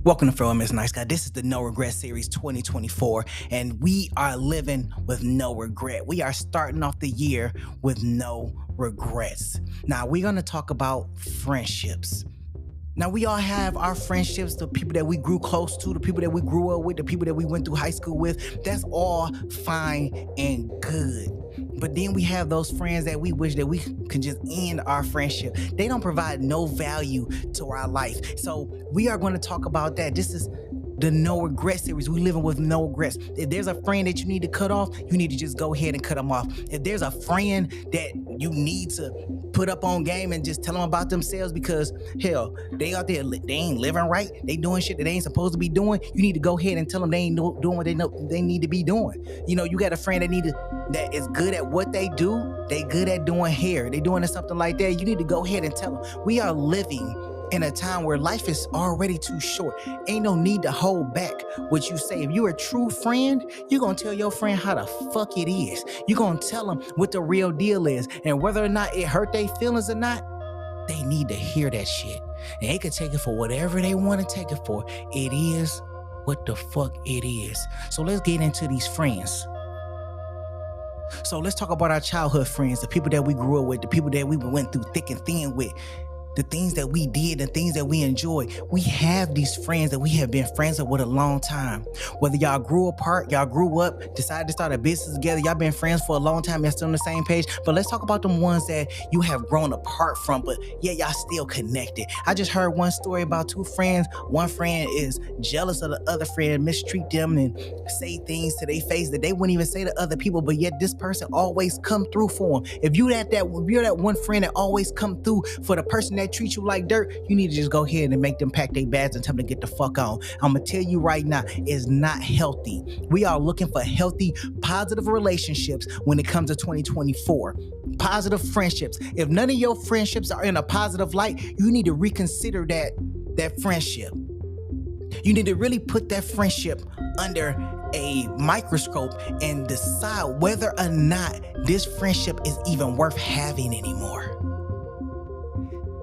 Welcome to Fro Miss Nice Guy. This is the No Regret Series 2024, and we are living with no regret. We are starting off the year with no regrets. Now, we're going to talk about friendships. Now, we all have our friendships, the people that we grew close to, the people that we grew up with, the people that we went through high school with. That's all fine and good. But then we have those friends that we wish that we could just end our friendship. They don't provide no value to our life. So we are going to talk about that. This is the No Regret series. We living with no regrets. If there's a friend that you need to cut off, you need to just go ahead and cut them off. If there's a friend that you need to put up on game and just tell them about themselves because, hell, they out there, they ain't living right. They doing shit that they ain't supposed to be doing. You need to go ahead and tell them they ain't doing what they know they need to be doing. You know, you got a friend that is good at what they do. They good at doing hair. They doing something like that. You need to go ahead and tell them. We are living in a time where life is already too short. Ain't no need to hold back what you say. If you're a true friend, you're going to tell your friend how the fuck it is. You're going to tell them what the real deal is. And whether or not it hurt their feelings or not, they need to hear that shit. And they can take it for whatever they want to take it for. It is what the fuck it is. So let's get into these friends. So let's talk about our childhood friends, the people that we grew up with, the people that we went through thick and thin with. The things that we did, the things that we enjoy. We have these friends that we have been friends with a long time. Whether y'all grew apart, y'all grew up, decided to start a business together, y'all been friends for a long time, y'all still on the same page. But let's talk about them ones that you have grown apart from, but yeah, y'all still connected. I just heard one story about two friends. One friend is jealous of the other friend, mistreat them and say things to their face that they wouldn't even say to other people, but yet this person always come through for them. If you're that one friend that always come through for the person that treat you like dirt, you need to just go ahead and make them pack their bags and tell them to get the fuck on. I'm gonna tell you right now, it's not healthy. We are looking for healthy, positive relationships when it comes to 2024. Positive friendships. If none of your friendships are in a positive light, you need to reconsider that friendship. You need to really put that friendship under a microscope and decide whether or not this friendship is even worth having anymore.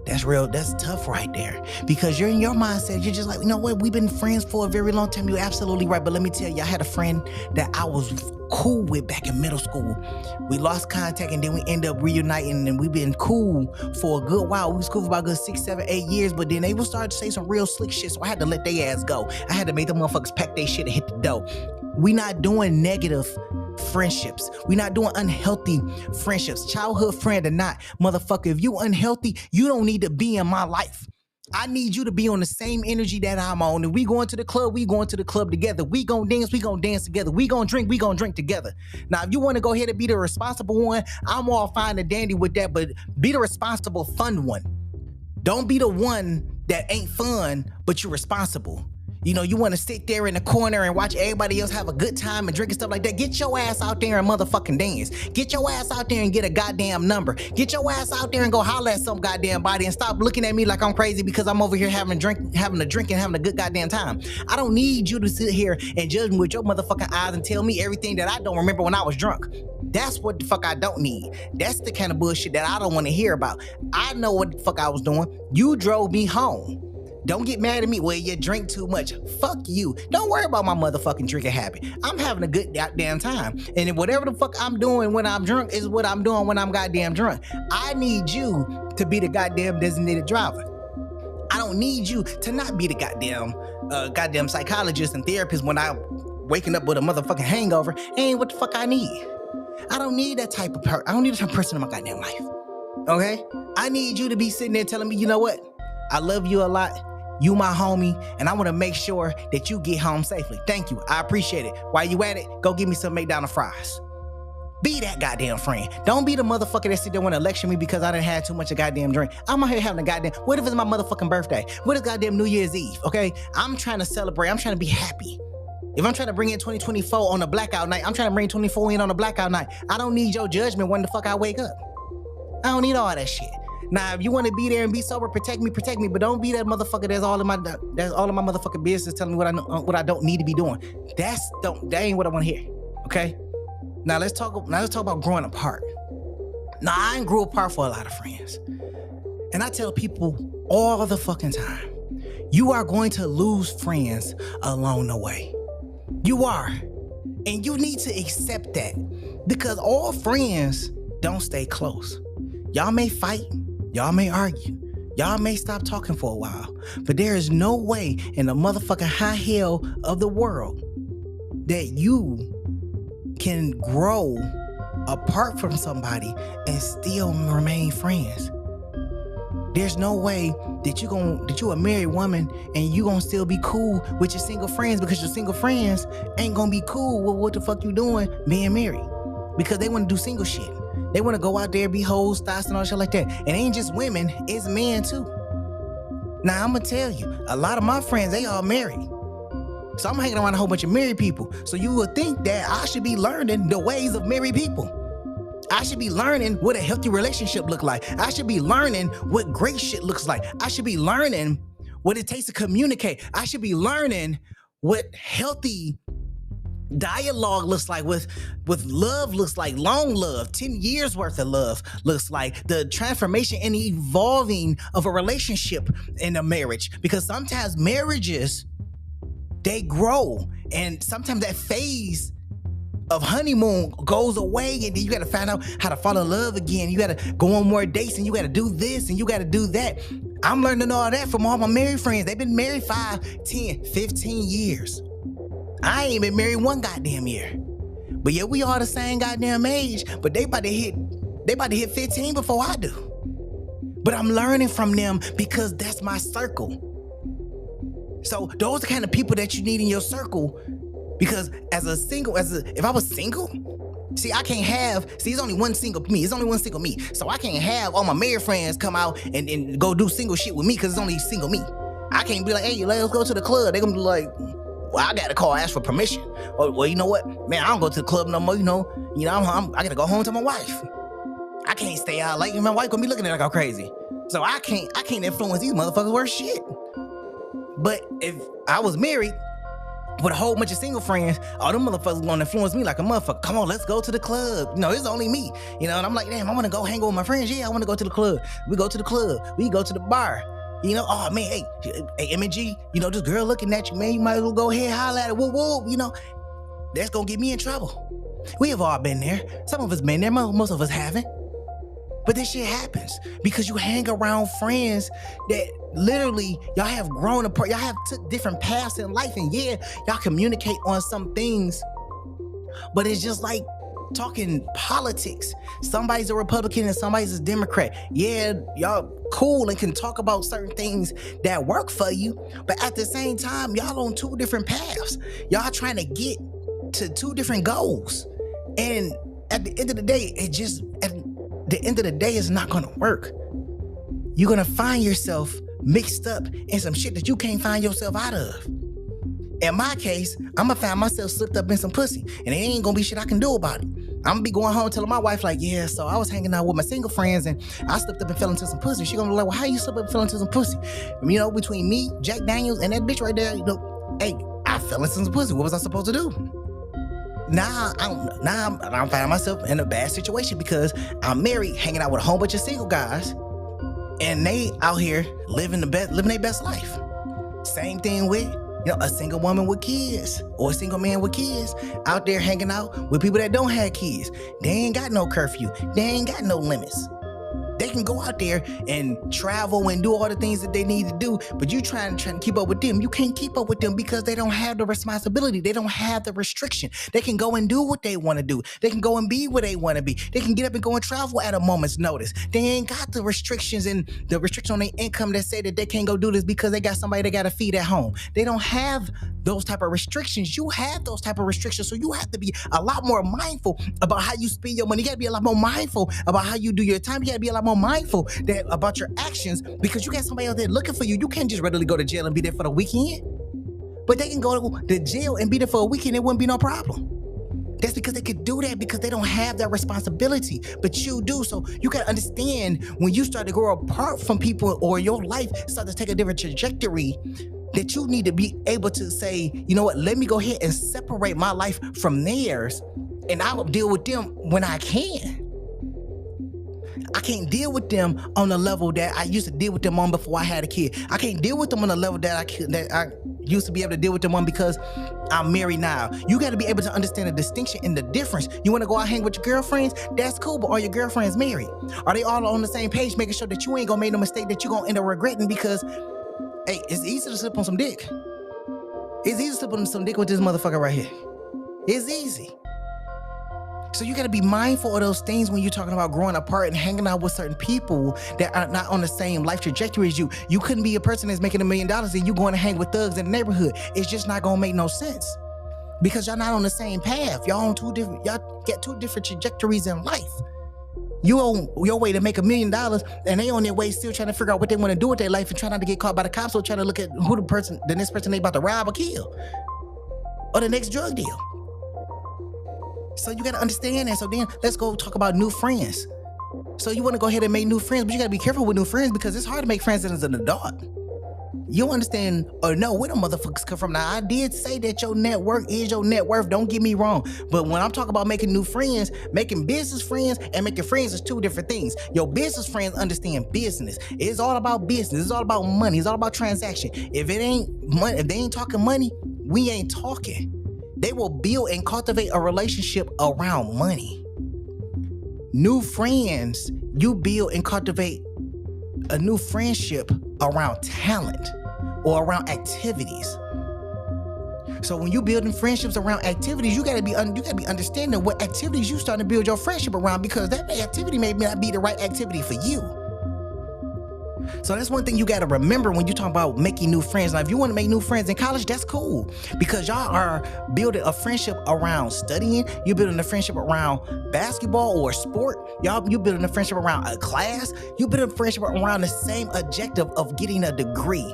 That's real. That's tough right there because you're in your mindset. You're just like, you know what? We've been friends for a very long time. You're absolutely right. But let me tell you, I had a friend that I was cool with back in middle school. We lost contact and then we ended up reuniting and we've been cool for a good while. We was cool for about a good 6, 7, 8 years, but then they would start to say some real slick shit. So I had to let their ass go. I had to make them motherfuckers pack their shit and hit the dough. We not doing negative friendships. We're not doing unhealthy friendships. Childhood friend or not, motherfucker, if you unhealthy, you don't need to be in my life. I need you to be on the same energy that I'm on. If we going to the club, we going to the club together. We gonna dance together. We gonna drink together. Now, if you want to go ahead and be the responsible one, I'm all fine and dandy with that, but be the responsible, fun one. Don't be the one that ain't fun, but you're responsible. You know, you want to sit there in the corner and watch everybody else have a good time and drink and stuff like that. Get your ass out there and motherfucking dance. Get your ass out there and get a goddamn number. Get your ass out there and go holler at some goddamn body and stop looking at me like I'm crazy because I'm over here having a drink and having a good goddamn time. I don't need you to sit here and judge me with your motherfucking eyes and tell me everything that I don't remember when I was drunk. That's what the fuck I don't need. That's the kind of bullshit that I don't want to hear about. I know what the fuck I was doing. You drove me home. Don't get mad at me. Well, you drink too much. Fuck you. Don't worry about my motherfucking drinking habit. I'm having a good goddamn time. And whatever the fuck I'm doing when I'm drunk is what I'm doing when I'm goddamn drunk. I need you to be the goddamn designated driver. I don't need you to not be the goddamn psychologist and therapist when I'm waking up with a motherfucking hangover. Ain't what the fuck I need. I don't need that type of person. I don't need that type of person in my goddamn life. Okay? I need you to be sitting there telling me, you know what? I love you a lot. You my homie, and I want to make sure that you get home safely. Thank you. I appreciate it. While you at it, go give me some McDonald's fries. Be that goddamn friend. Don't be the motherfucker that sit there want to lecture me because I done had too much of goddamn drink. I'm out here having a goddamn... What if it's my motherfucking birthday? What is goddamn New Year's Eve, okay? I'm trying to celebrate. I'm trying to be happy. If I'm trying to bring in 2024 on a blackout night, I'm trying to bring 24 in on a blackout night. I don't need your judgment when the fuck I wake up. I don't need all that shit. Now, if you want to be there and be sober, protect me, but don't be that motherfucker that's all of my motherfucking business telling me what I don't need to be doing. That ain't what I want to hear. Okay? Now let's talk about growing apart. Now, I ain't grew apart for a lot of friends. And I tell people all the fucking time, You are going to lose friends along the way. You are. And you need to accept that, because all friends don't stay close. Y'all may fight, y'all may argue, y'all may stop talking for a while, but there is no way in the motherfucking high hell of the world that you can grow apart from somebody and still remain friends. There's no way that you a married woman and you gonna still be cool with your single friends, because your single friends ain't gonna be cool with what the fuck you doing being married, because they want to do single shit. They want to go out there, be hoes, thoughts, and all shit like that. And it ain't just women, it's men too. Now I'm gonna tell you, a lot of my friends, they all married. So I'm hanging around a whole bunch of married people. So you would think that I should be learning the ways of married people. I should be learning what a healthy relationship look like. I should be learning what great shit looks like. I should be learning what it takes to communicate. I should be learning what healthy dialogue looks like, with love looks like, long love, 10 years worth of love looks like, the transformation and evolving of a relationship in a marriage. Because sometimes marriages, they grow, and sometimes that phase of honeymoon goes away, and then you got to find out how to fall in love again. You got to go on more dates, and you got to do this, and you got to do that. I'm learning all that from all my married friends. They've been married 5, 10, 15 years. I ain't been married one goddamn year. But yeah, we all the same goddamn age, but they about to hit 15 before I do. But I'm learning from them because that's my circle. So those are the kind of people that you need in your circle. Because if I was single, it's only one single me. It's only one single me. So I can't have all my married friends come out and go do single shit with me, because it's only single me. I can't be like, hey, let's go to the club. They're gonna be like, well, I gotta call, ask for permission. Or, well, you know what? Man, I don't go to the club no more, I gotta go home to my wife. I can't stay out late, and my wife gonna be looking at me like I'm crazy. So I can't influence these motherfuckers worth shit. But if I was married with a whole bunch of single friends, all them motherfuckers gonna influence me like a motherfucker. Come on, let's go to the club. It's only me. And I'm like, damn, I wanna go hang out with my friends. Yeah, I wanna go to the club. We go to the club. We go to the bar. Oh man, hey, M&G, this girl looking at you, man. You might as well go ahead, holler at her. Whoa, whoa, that's gonna get me in trouble. We have all been there. Some of us been there, most of us haven't. But this shit happens because you hang around friends that literally y'all have grown apart. Y'all have took different paths in life, and yeah, y'all communicate on some things, but it's just like talking politics. Somebody's a Republican and somebody's a Democrat. Yeah, y'all cool and can talk about certain things that work for you, but at the same time, y'all on two different paths. Y'all trying to get to two different goals, and at the end of the day, it's not gonna work. You're gonna find yourself mixed up in some shit that you can't find yourself out of. In my case, I'm gonna find myself slipped up in some pussy, and it ain't gonna be shit I can do about it. I'm gonna be going home telling my wife like, yeah, so I was hanging out with my single friends and I slipped up and fell into some pussy. She gonna be like, well, how you slip up and fell into some pussy? Between me, Jack Daniels, and that bitch right there, hey, I fell into some pussy. What was I supposed to do? Now I'm finding myself in a bad situation because I'm married, hanging out with a whole bunch of single guys, and they out here living their best life. Same thing with a single woman with kids or a single man with kids out there hanging out with people that don't have kids. They ain't got no curfew. They ain't got no limits. They can go out there and travel and do all the things that they need to do, but you trying to keep up with them. You can't keep up with them because they don't have the responsibility. They don't have the restriction. They can go and do what they want to do. They can go and be where they want to be. They can get up and go and travel at a moment's notice. They ain't got the restrictions and the restriction on their income that say that they can't go do this because they got somebody they got to feed at home. They don't have those type of restrictions. You have those type of restrictions, so you have to be a lot more mindful about how you spend your money. You got to be a lot more mindful about how you do your time. You got to be a lot more mindful about your actions, because you got somebody out there looking for you. You can't just readily go to jail and be there for the weekend. But they can go to jail and be there for a weekend. It wouldn't be no problem. That's because they could do that because they don't have that responsibility, but you do. So you got to understand, when you start to grow apart from people or your life start to take a different trajectory, that you need to be able to say, you know what, let me go ahead and separate my life from theirs, and I will deal with them when I can. I can't deal with them on the level that I used to deal with them on before I had a kid. I can't deal with them on the level that I used to be able to deal with them on because I'm married now. You got to be able to understand the distinction and the difference. You want to go out hang with your girlfriends? That's cool, but are your girlfriends married? Are they all on the same page, making sure that you ain't gonna make no mistake that you gonna end up regretting? Because, hey, it's easy to slip on some dick. It's easy to slip on some dick with this motherfucker right here. It's easy. So you got to be mindful of those things when you're talking about growing apart and hanging out with certain people that are not on the same life trajectory as you. You couldn't be a person that's making $1 million and you going to hang with thugs in the neighborhood. It's just not going to make no sense because y'all not on the same path. Y'all get two different trajectories in life. You on your way to make $1 million and they on their way still trying to figure out what they want to do with their life and trying not to get caught by the cops or trying to look at who the next person they about to rob or kill or the next drug deal. So you got to understand that. So then let's go talk about new friends. So you want to go ahead and make new friends, but you got to be careful with new friends because it's hard to make friends as an adult. You don't understand or know where the motherfuckers come from. Now, I did say that your network is your net worth. Don't get me wrong. But when I'm talking about making new friends, making business friends and making friends is two different things. Your business friends understand business. It's all about business. It's all about money. It's all about transaction. If it ain't money, if they ain't talking money, we ain't talking. They will build and cultivate a relationship around money. New friends, you build and cultivate a new friendship around talent or around activities. So when you building friendships around activities, you gotta be understanding what activities you starting to build your friendship around because that activity may not be the right activity for you. So that's one thing you got to remember when you talk about making new friends. Now, if you want to make new friends in college, that's cool because y'all are building a friendship around studying. You're building a friendship around basketball or sport. You building a friendship around a class. You building a friendship around the same objective of getting a degree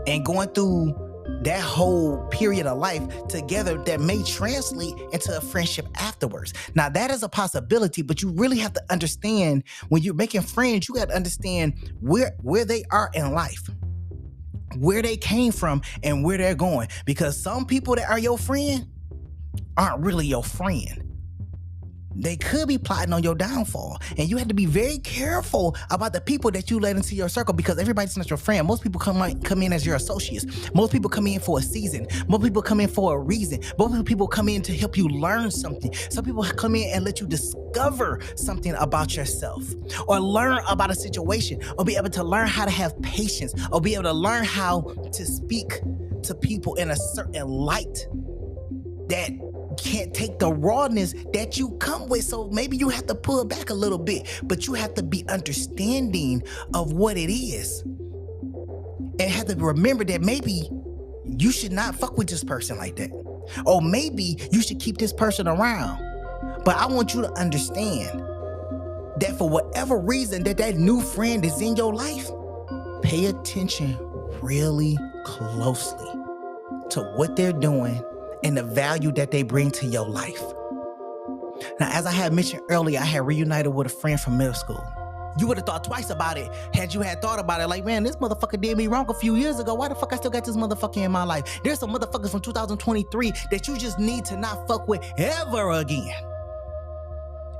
and going through that whole period of life together that may translate into a friendship afterwards. Now, that is a possibility, but you really have to understand when you're making friends, you got to understand where they are in life, where they came from and where they're going. Because some people that are your friend aren't really your friend. They could be plotting on your downfall. And you have to be very careful about the people that you let into your circle because everybody's not your friend. Most people come in as your associates. Most people come in for a season. Most people come in for a reason. Most people come in to help you learn something. Some people come in and let you discover something about yourself or learn about a situation or be able to learn how to have patience or be able to learn how to speak to people in a certain light that can't take the rawness that you come with. So maybe you have to pull back a little bit, but you have to be understanding of what it is and have to remember that maybe you should not fuck with this person like that. Or maybe you should keep this person around. But I want you to understand that for whatever reason that new friend is in your life, pay attention really closely to what they're doing and the value that they bring to your life. Now, as I had mentioned earlier, I had reunited with a friend from middle school. You would have thought twice about it had you had thought about it. Like, man, this motherfucker did me wrong a few years ago. Why the fuck I still got this motherfucker in my life? There's some motherfuckers from 2023 that you just need to not fuck with ever again.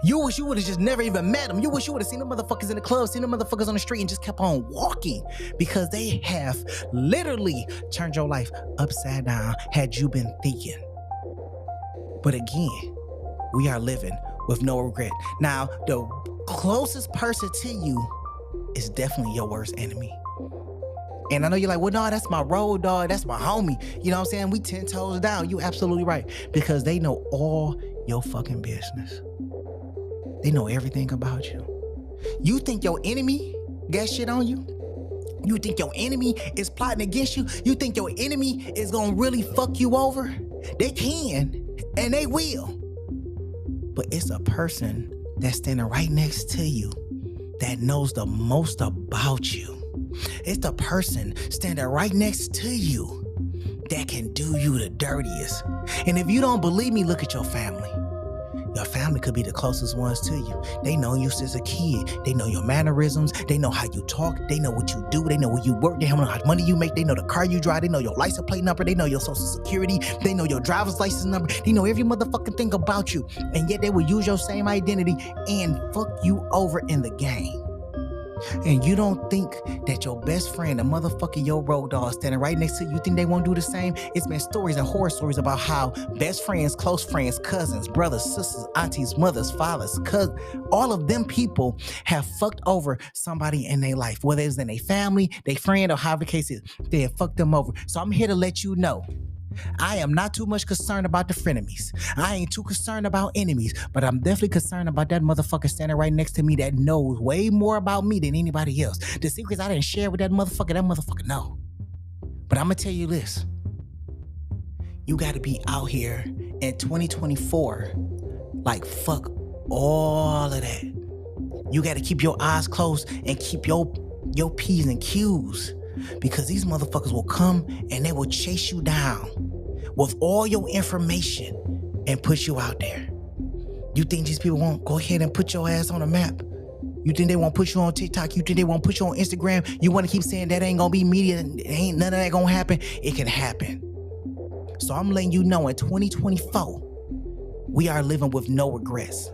You wish you would have just never even met them. You wish you would have seen the motherfuckers in the club, seen the motherfuckers on the street and just kept on walking because they have literally turned your life upside down had you been thinking. But again, we are living with no regret. Now, the closest person to you is definitely your worst enemy. And I know you're like, well, no, that's my road dog. That's my homie. You know what I'm saying? We 10 toes down. You absolutely right. Because they know all your fucking business. They know everything about you. You think your enemy got shit on you? You think your enemy is plotting against you? You think your enemy is gonna really fuck you over? They can, and they will. But it's a person that's standing right next to you that knows the most about you. It's the person standing right next to you that can do you the dirtiest. And if you don't believe me, look at your family. Your family could be the closest ones to you. They know you since a kid. They know your mannerisms. They know how you talk. They know what you do. They know where you work. They know how much money you make. They know the car you drive. They know your license plate number. They know your social security. They know your driver's license number. They know every motherfucking thing about you. And yet they will use your same identity and fuck you over in the game. And you don't think that your best friend, the motherfucker, your road dog standing right next to you, think they won't do the same? It's been stories and horror stories about how best friends, close friends, cousins, brothers, sisters, aunties, mothers, fathers, cousins, all of them people have fucked over somebody in their life, whether it's in their family, their friend, or however the case is. They have fucked them over. So I'm here to let you know, I am not too much concerned about the frenemies. I ain't too concerned about enemies, but I'm definitely concerned about that motherfucker standing right next to me that knows way more about me than anybody else. The secrets I didn't share with that motherfucker know. But I'm gonna tell you this. You gotta be out here in 2024 like fuck all of that. You gotta keep your eyes closed and keep your P's and Q's. Because these motherfuckers will come and they will chase you down with all your information and put you out there. You think these people won't go ahead and put your ass on a map? You think they won't put you on TikTok? You think they won't put you on Instagram? You want to keep saying that ain't gonna be media, ain't none of that gonna happen? It can happen. So I'm letting you know in 2024, we are living with no regrets.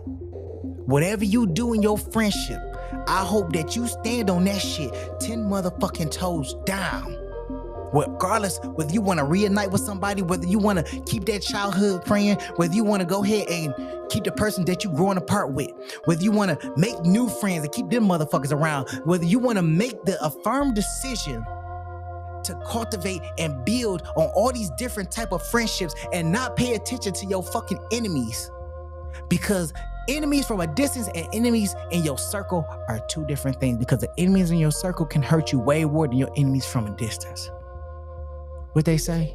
Whatever you do in your friendship, I hope that you stand on that shit 10 motherfucking toes down. Regardless whether you want to reunite with somebody, whether you want to keep that childhood friend, whether you want to go ahead and keep the person that you growing apart with, whether you want to make new friends and keep them motherfuckers around, whether you want to make the affirmed decision to cultivate and build on all these different type of friendships and not pay attention to your fucking enemies. Because enemies from a distance and enemies in your circle are two different things, because the enemies in your circle can hurt you way more than your enemies from a distance. What they say?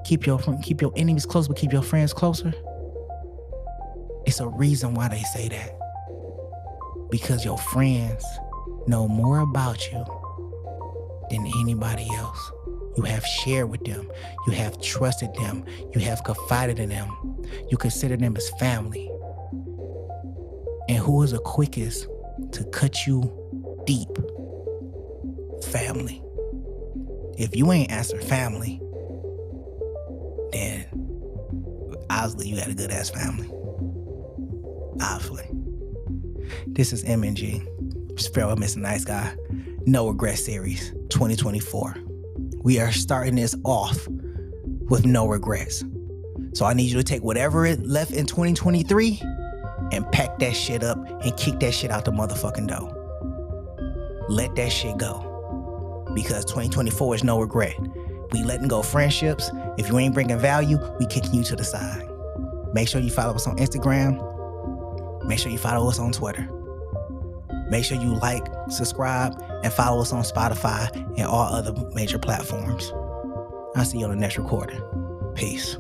Keep your enemies close, but keep your friends closer. It's a reason why they say that. Because your friends know more about you than anybody else. You have shared with them. You have trusted them. You have confided in them. You consider them as family. And who is the quickest to cut you deep? Family. If you ain't answered family, then obviously you got a good ass family. Obviously. This is M&G. Spell Mr. Nice Guy. No Regret Series 2024. We are starting this off with no regrets. So I need you to take whatever it left in 2023 and pack that shit up and kick that shit out the motherfucking door. Let that shit go. Because 2024 is no regret. We letting go friendships. If you ain't bringing value, we kicking you to the side. Make sure you follow us on Instagram. Make sure you follow us on Twitter. Make sure you like, subscribe, and follow us on Spotify and all other major platforms. I'll see you on the next recording. Peace.